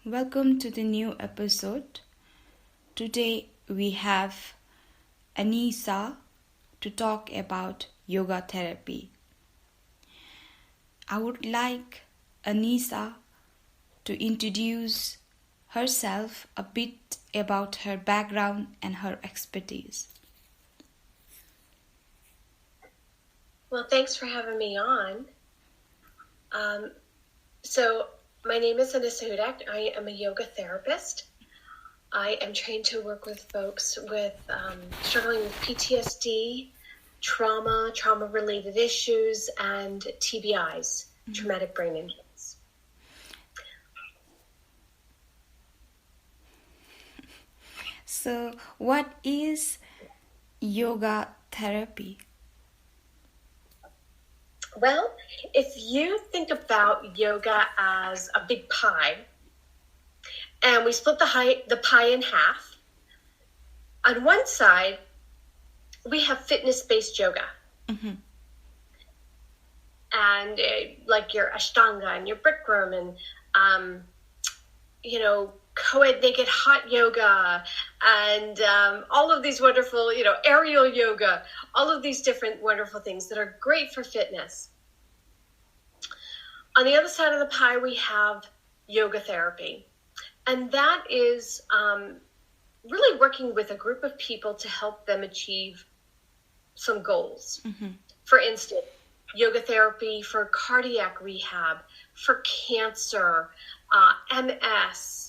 Welcome to the new episode. Today we have Anissa to talk about yoga therapy. I would like Anissa to introduce herself a bit about her background and her expertise. Well, thanks for having me on. So my name is Anissa Hudak. I am a yoga therapist. I am trained to work with folks with struggling with PTSD, trauma-related issues, and TBIs, traumatic brain injuries. So, what is yoga therapy? Well, if you think about yoga as a big pie, and we split the pie in half, on one side, we have fitness-based yoga. Mm-hmm. And like your Ashtanga and your Bikram and, co-ed naked hot yoga and all of these wonderful, aerial yoga, all of these different wonderful things that are great for fitness. On the other side of the pie, we have yoga therapy. And that is really working with a group of people to help them achieve some goals. Mm-hmm. For instance, yoga therapy for cardiac rehab, for cancer, MS.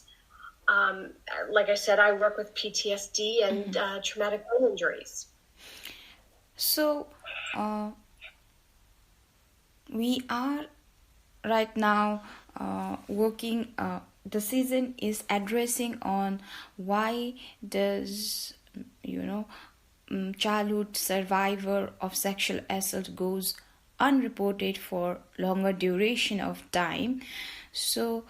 Like I said, I work with PTSD and traumatic brain injuries. So, we are right now working, the season is addressing on why does, childhood survivor of sexual assault goes unreported for longer duration of time. So,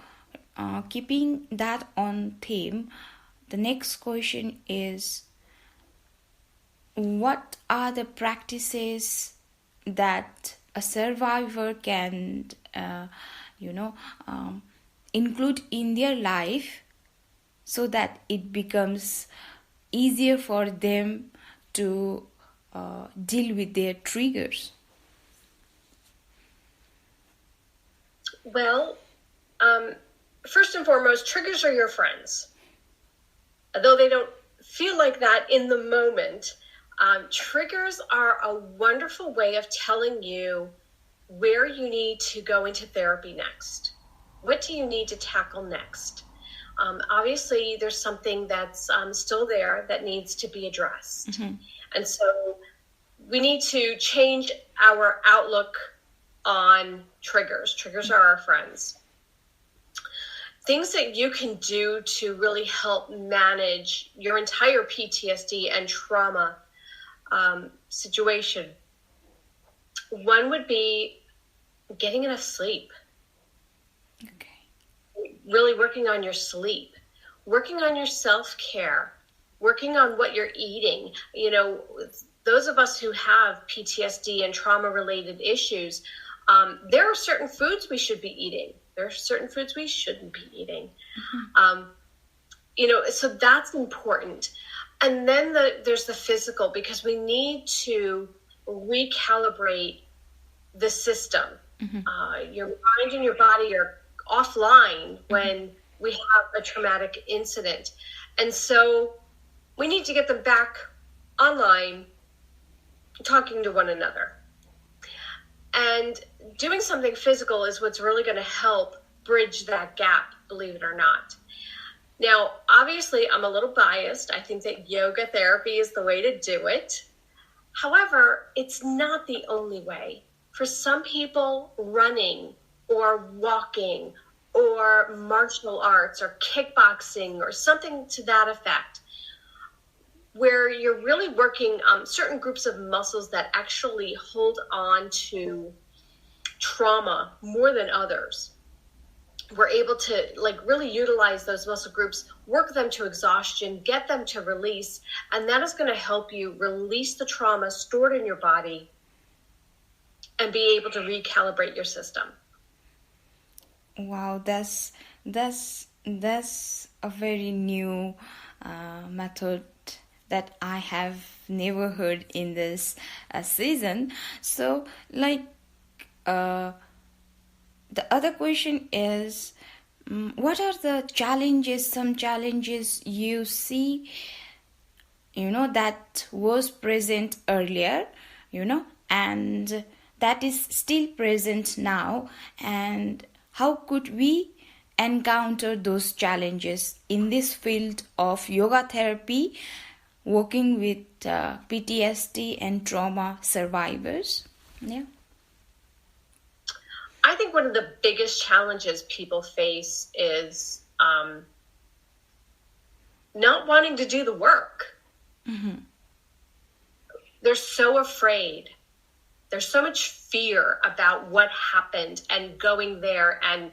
keeping that on theme, the next question is, what are the practices that a survivor can, include in their life so that it becomes easier for them to deal with their triggers? Well, first and foremost, triggers are your friends. Though they don't feel like that in the moment, triggers are a wonderful way of telling you where you need to go into therapy next. What do you need to tackle next? Obviously, there's something that's still there that needs to be addressed. Mm-hmm. And so we need to change our outlook on triggers. Triggers are our friends. Things that you can do to really help manage your entire PTSD and trauma situation. One would be getting enough sleep. Okay. Really working on your sleep, working on your self-care, working on what you're eating. Those of us who have PTSD and trauma-related issues, there are certain foods we should be eating. There are certain foods we shouldn't be eating. Mm-hmm. So that's important. And then there's the physical, because we need to recalibrate the system. Mm-hmm. Your mind and your body are offline when we have a traumatic incident. And so we need to get them back online, talking to one another. And doing something physical is what's really going to help bridge that gap, believe it or not. Now, obviously, I'm a little biased. I think that yoga therapy is the way to do it. However, it's not the only way. For some people, running or walking or martial arts or kickboxing or something to that effect, where you're really working certain groups of muscles that actually hold on to trauma more than others. We're able to really utilize those muscle groups, work them to exhaustion, get them to release, and that is going to help you release the trauma stored in your body and be able to recalibrate your system. Wow, that's That's a very new method that I have never heard in this season. So, like, uh, the other question is, what are the challenges, some challenges you see, that was present earlier, and that is still present now, and how could we encounter those challenges in this field of yoga therapy, working with PTSD and trauma survivors? Yeah. I think one of the biggest challenges people face is not wanting to do the work. Mm-hmm. They're so afraid. There's so much fear about what happened and going there and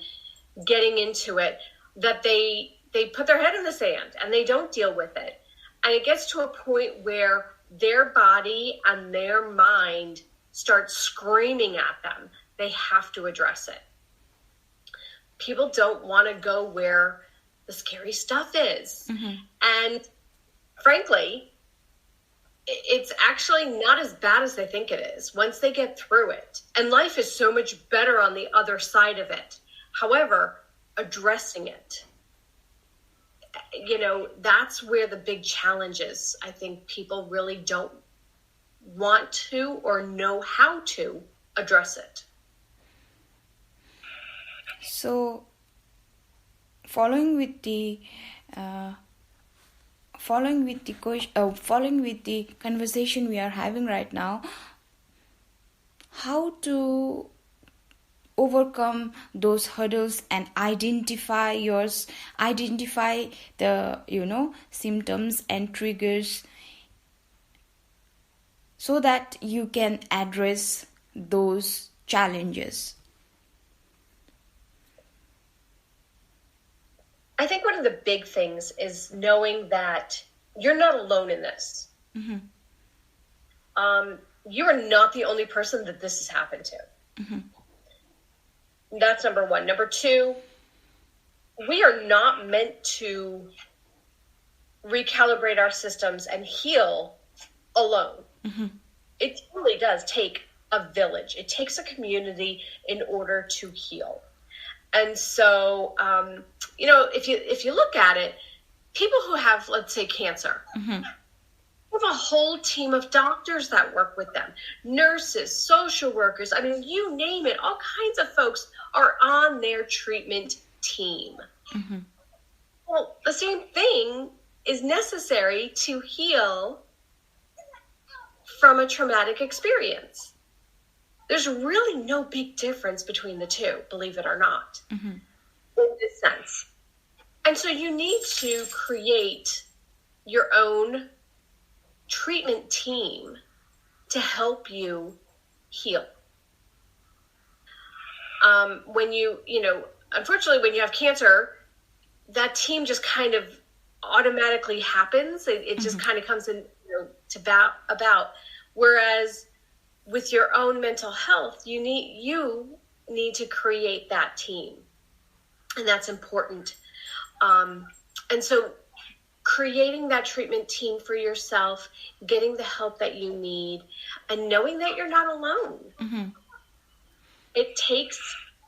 getting into it that they put their head in the sand and they don't deal with it. And it gets to a point where their body and their mind start screaming at them. They have to address it. People don't want to go where the scary stuff is. Mm-hmm. And frankly, it's actually not as bad as they think it is once they get through it. And life is so much better on the other side of it. However, addressing it, that's where the big challenge is. I think people really don't want to or know how to address it. So, following with the conversation we are having right now, how to overcome those hurdles and identify the symptoms and triggers, so that you can address those challenges. I think one of the big things is knowing that you're not alone in this. Mm-hmm. You are not the only person that this has happened to. Mm-hmm. That's number one. Number two, we are not meant to recalibrate our systems and heal alone. Mm-hmm. It really does take a village. It takes a community in order to heal. And so, if you look at it, people who have, let's say, cancer, Mm-hmm. have a whole team of doctors that work with them, nurses, social workers. I mean, you name it, all kinds of folks are on their treatment team. Mm-hmm. Well, the same thing is necessary to heal from a traumatic experience. There's really no big difference between the two, believe it or not, Mm-hmm. in this sense. And so you need to create your own treatment team to help you heal. Unfortunately, when you have cancer, that team just kind of automatically happens. It just kind of comes in about. Whereas with your own mental health, you need to create that team, and that's important. And so creating that treatment team for yourself, getting the help that you need, and knowing that you're not alone. Mm-hmm. It takes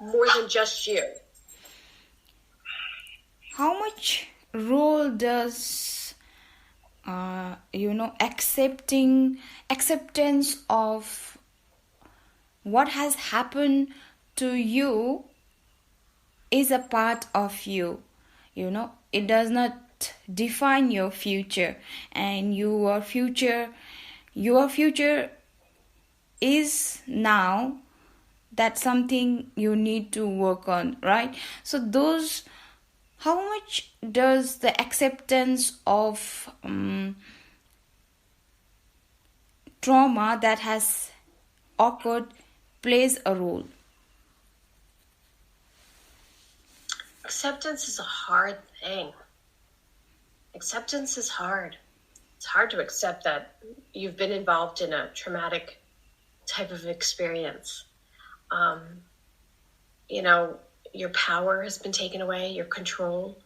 more than just you. How much role does acceptance of what has happened to you is a part of you? It does not define your future, and your future is now. That's something you need to work on, right? So how much does the acceptance of trauma that has occurred plays a role? Acceptance is a hard thing. Acceptance is hard. It's hard to accept that you've been involved in a traumatic type of experience. Your power has been taken away, your control.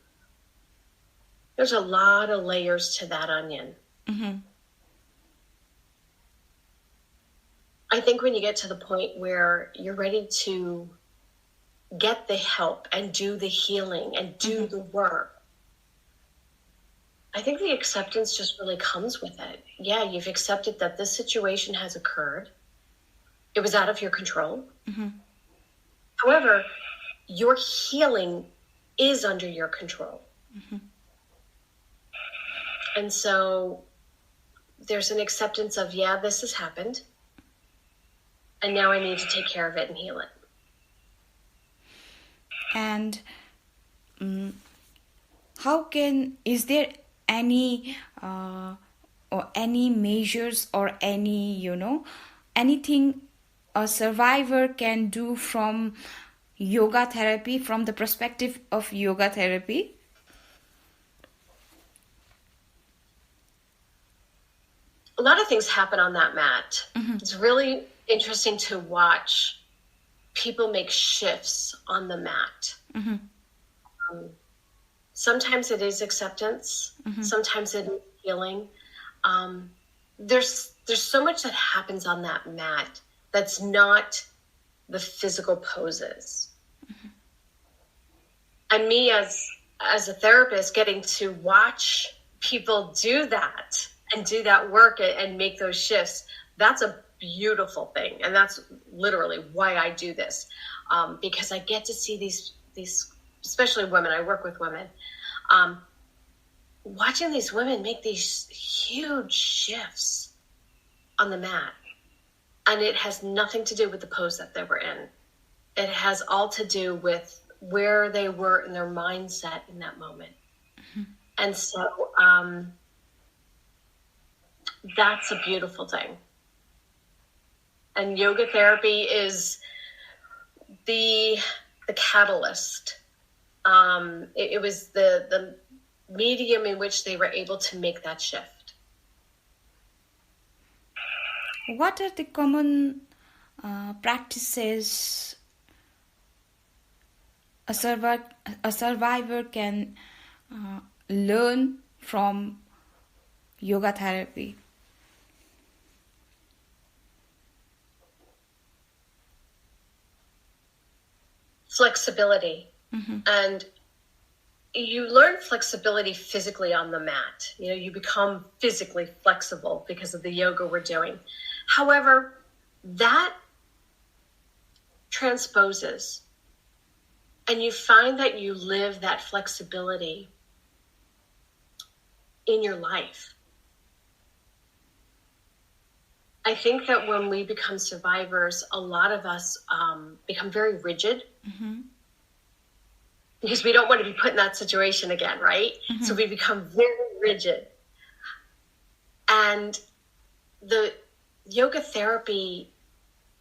There's a lot of layers to that onion. Mm-hmm. I think when you get to the point where you're ready to get the help and do the healing and do the work, I think the acceptance just really comes with it. Yeah, you've accepted that this situation has occurred. It was out of your control. Mm-hmm. However, your healing is under your control. Mm-hmm. And so there's an acceptance of, yeah, this has happened. And now I need to take care of it and heal it. And is there any or any measures or any, anything a survivor can do from yoga therapy, from the perspective of yoga therapy? A lot of things happen on that mat. Mm-hmm. It's really interesting to watch people make shifts on the mat. Mm-hmm. Sometimes it is acceptance. Mm-hmm. Sometimes it is healing. There's so much that happens on that mat that's not the physical poses. Mm-hmm. And me as a therapist, getting to watch people do that and do that work and make those shifts, that's a beautiful thing. And that's literally why I do this. Because I get to see these, especially women, I work with women, watching these women make these huge shifts on the mat. And it has nothing to do with the pose that they were in. It has all to do with where they were in their mindset in that moment. Mm-hmm. And so that's a beautiful thing. And yoga therapy is the catalyst. It was the medium in which they were able to make that shift. What are the common practices a survivor can learn from yoga therapy? Flexibility. Mm-hmm. And you learn flexibility physically on the mat. You become physically flexible because of the yoga we're doing. However, that transposes, and you find that you live that flexibility in your life. I think that when we become survivors, a lot of us become very rigid. Mm-hmm. Because we don't want to be put in that situation again, right? Mm-hmm. So we become very rigid. And the yoga therapy,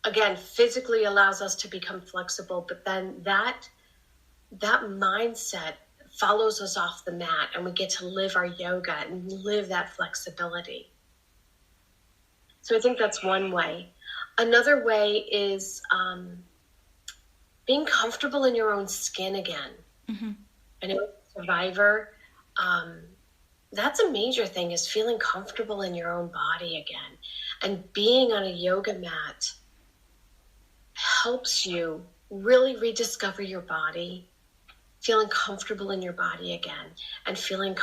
again, physically allows us to become flexible, but then that mindset follows us off the mat, and we get to live our yoga and live that flexibility. So I think that's one way. Another way is being comfortable in your own skin again. Mm-hmm. I know survivor, that's a major thing, is feeling comfortable in your own body again. And being on a yoga mat helps you really rediscover your body, feeling comfortable in your body again, and feeling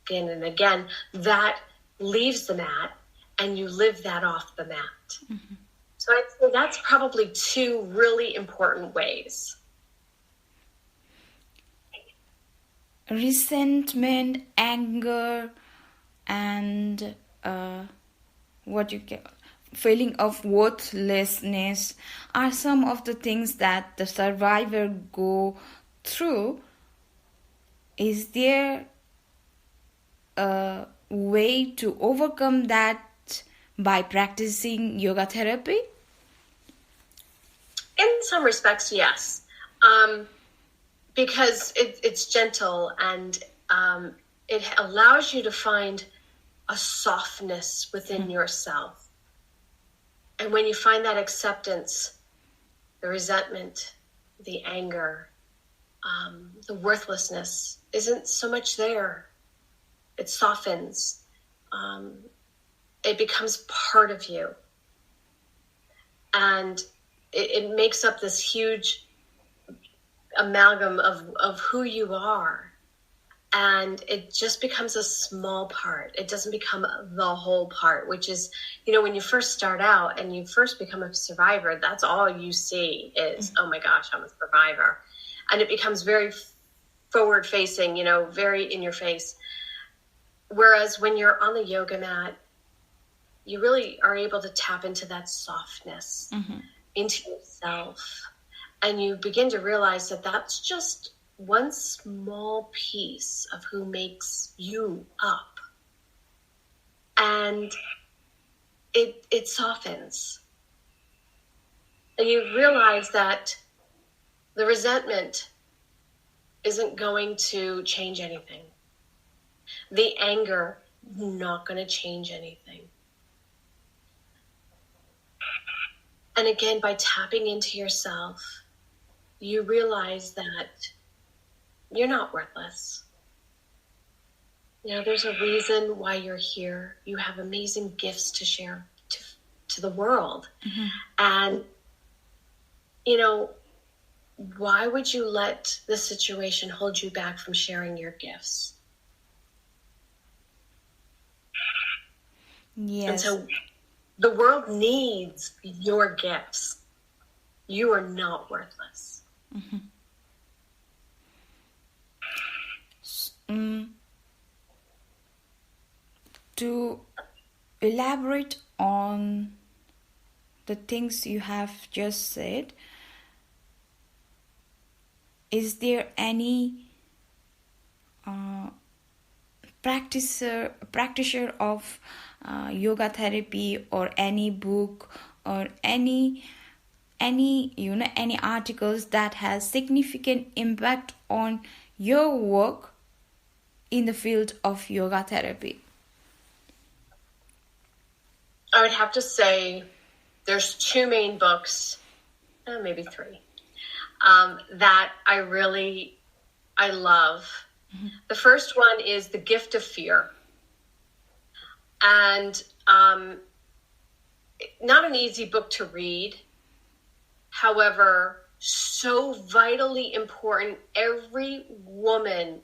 again and again. That leaves the mat, and you live that off the mat. Mm-hmm. So I'd say that's probably two really important ways. Resentment, anger, and feeling of worthlessness are some of the things that the survivor go through. Is there a way to overcome that by practicing yoga therapy? In some respects, yes. Because it's gentle, and it allows you to find a softness within yourself. And when you find that acceptance, the resentment, the anger, the worthlessness isn't so much there. it softens. It becomes part of you. And it makes up this huge amalgam of who you are. And it just becomes a small part. It doesn't become the whole part, which is, when you first start out and you first become a survivor, that's all you see is, oh my gosh, I'm a survivor. And it becomes very forward facing, very in your face. Whereas when you're on the yoga mat, you really are able to tap into that softness, into yourself. And you begin to realize that that's just one small piece of who makes you up. And it softens. And you realize that the resentment isn't going to change anything. The anger, not going to change anything. And again, by tapping into yourself, you realize that you're not worthless. There's a reason why you're here. You have amazing gifts to share to the world. And, why would you let the situation hold you back from sharing your gifts? Yes. And so the world needs your gifts. You are not worthless. To elaborate on the things you have just said, is there any practitioner of yoga therapy, or any book, or any articles that has significant impact on your work in the field of yoga therapy? I would have to say there's two main books, maybe three, that I love. The first one is The Gift of Fear. And not an easy book to read. However, so vitally important. Every woman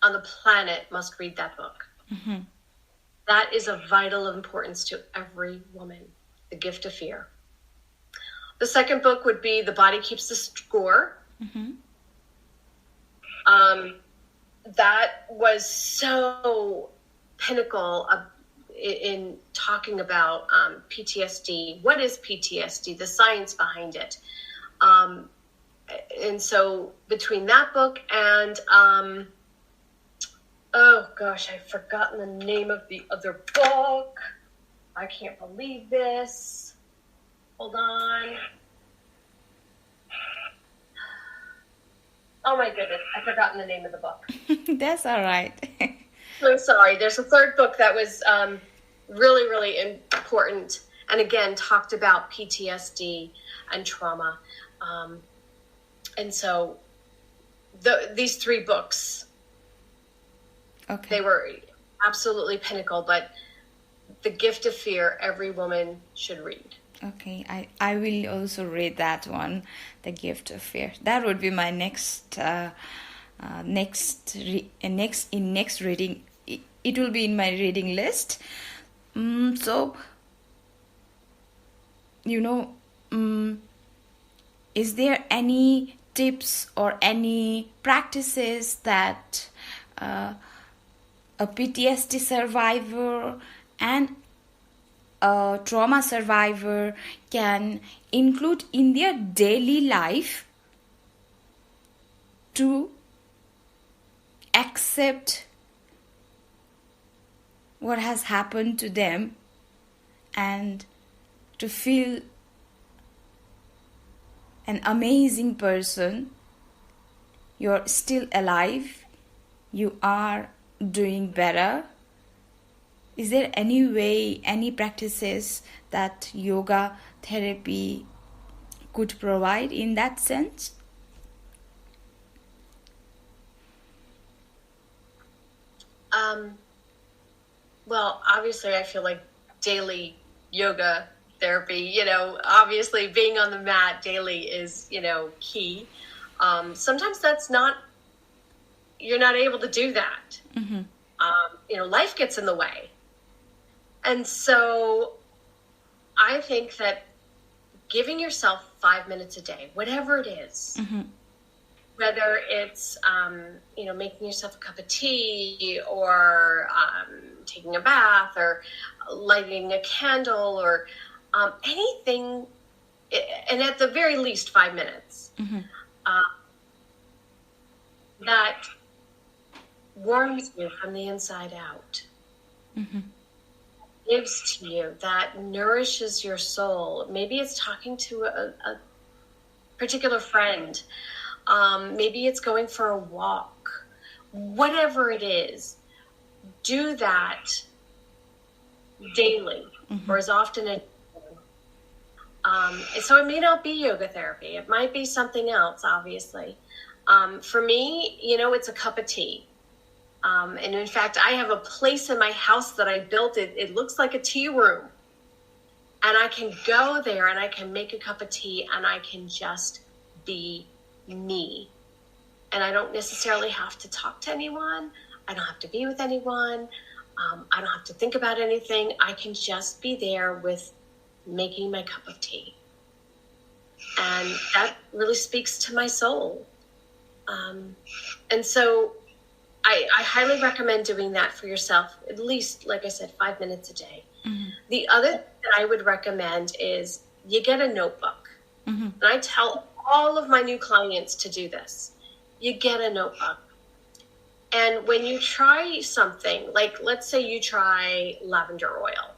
on the planet must read that book. That is of vital importance to every woman. The Gift of Fear. The second book would be The Body Keeps the Score. That was so pinnacle in talking about PTSD. What is PTSD? The science behind it. And so between that book and, oh gosh, I've forgotten the name of the other book. I can't believe this. Hold on. Oh my goodness, I've forgotten the name of the book. That's all right. I'm sorry. There's a third book that was really, really important. And again, talked about PTSD and trauma. And so these three books, they were absolutely pinnacle. But The Gift of Fear, every woman should read. Okay, I will also read that one, The Gift of Fear. That would be my next reading. It will be in my reading list. So, is there any tips or any practices that a PTSD survivor and a trauma survivor can include in their daily life to accept what has happened to them and to feel an amazing person? You're still alive. You are doing better. Is there any way, any practices that yoga therapy could provide in that sense? Well, obviously, I feel like daily yoga therapy, obviously being on the mat daily is, key. Sometimes you're not able to do that. Life gets in the way. And so I think that giving yourself 5 minutes a day, whatever it is, whether it's, making yourself a cup of tea or taking a bath or lighting a candle or anything, and at the very least 5 minutes, that warms you from the inside out, gives to you, that nourishes your soul. Maybe it's talking to a particular friend. Maybe it's going for a walk. Whatever it is, do that daily or as often as you can. So it may not be yoga therapy. It might be something else, obviously. For me, it's a cup of tea. And in fact, I have a place in my house that I built. It looks like a tea room. And I can go there and I can make a cup of tea and I can just be me. And I don't necessarily have to talk to anyone. I don't have to be with anyone. I don't have to think about anything. I can just be there with making my cup of tea. And that really speaks to my soul. And so I highly recommend doing that for yourself, at least, like I said, 5 minutes a day. The other thing that I would recommend is you get a notebook. And I tell all of my new clients to do this. You get a notebook. And when you try something, like let's say you try lavender oil,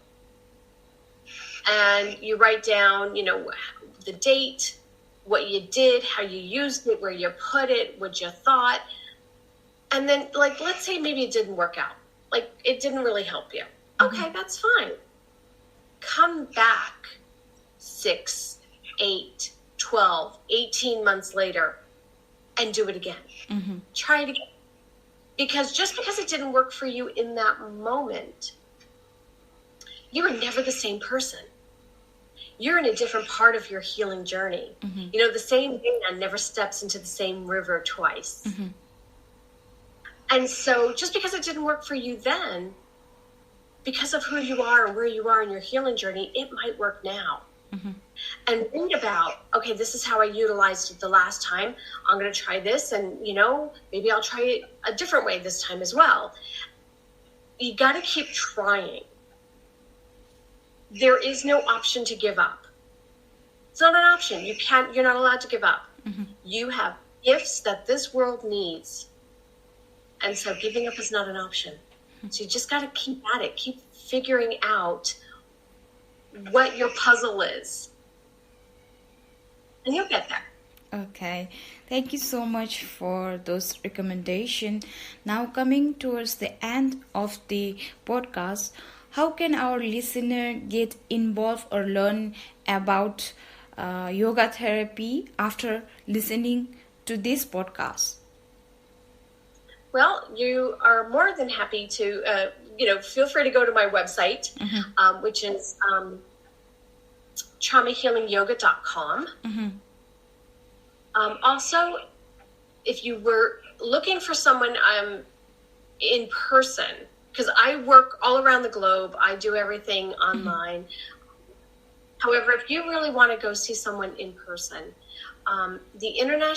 and you write down, the date, what you did, how you used it, where you put it, what you thought. And then, let's say maybe it didn't work out. It didn't really help you. Okay, that's fine. Come back 6, 8, 12, 18 months later and do it again. Try it again. Because just because it didn't work for you in that moment, you are never the same person. You're in a different part of your healing journey. The same man never steps into the same river twice. And so just because it didn't work for you then, because of who you are and where you are in your healing journey, it might work now. And read about, okay, this is how I utilized it the last time. I'm going to try this and, maybe I'll try it a different way this time as well. You got to keep trying. There is no option to give up. It's not an option. You're not allowed to give up. You have gifts that this world needs. And so giving up is not an option. So you just got to keep at it. Keep figuring out what your puzzle is. And you'll get there. Okay. Thank you so much for those recommendations. Now coming towards the end of the podcast, how can our listener get involved or learn about yoga therapy after listening to this podcast? Well, you are more than happy to, feel free to go to my website, which is traumahealingyoga.com. Also, if you were looking for someone in person, because I work all around the globe, I do everything online. However, if you really want to go see someone in person, the International